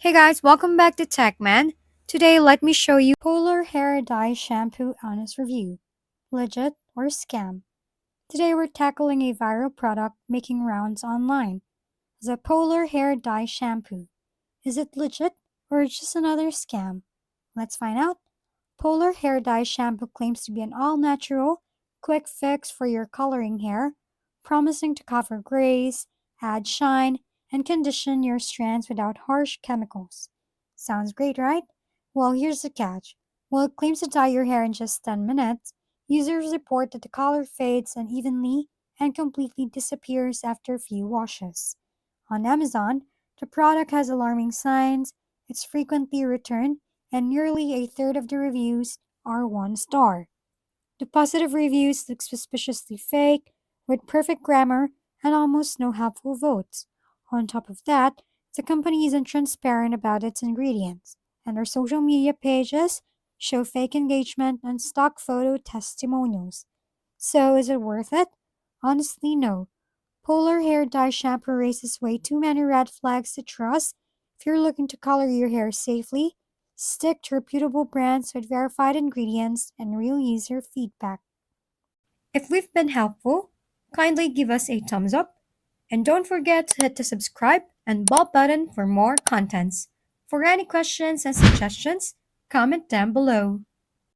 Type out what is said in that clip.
Hey guys, welcome back to TechMan. Today, let me show you Polar Hair Dye Shampoo honest review. Legit or scam? Today, we're tackling a viral product making rounds online. The Polar Hair Dye Shampoo. Is it legit or just another scam? Let's find out. Polar Hair Dye Shampoo claims to be an all-natural, quick fix for your coloring hair, promising to cover grays, add shine, and condition your strands without harsh chemicals. Sounds great, right? Well, here's the catch. While it claims to dye your hair in just 10 minutes, users report that the color fades unevenly and completely disappears after a few washes. On Amazon, the product has alarming signs, it's frequently returned, and nearly a third of the reviews are one star. The positive reviews look suspiciously fake, with perfect grammar and almost no helpful votes. On top of that, the company isn't transparent about its ingredients, and their social media pages show fake engagement and stock photo testimonials. So, is it worth it? Honestly, no. Polar Hair Dye Shampoo raises way too many red flags to trust. If you're looking to color your hair safely, stick to reputable brands with verified ingredients and real user feedback. If we've been helpful, kindly give us a thumbs up and don't forget to hit the subscribe and bell button for more contents. For any questions and suggestions, comment down below.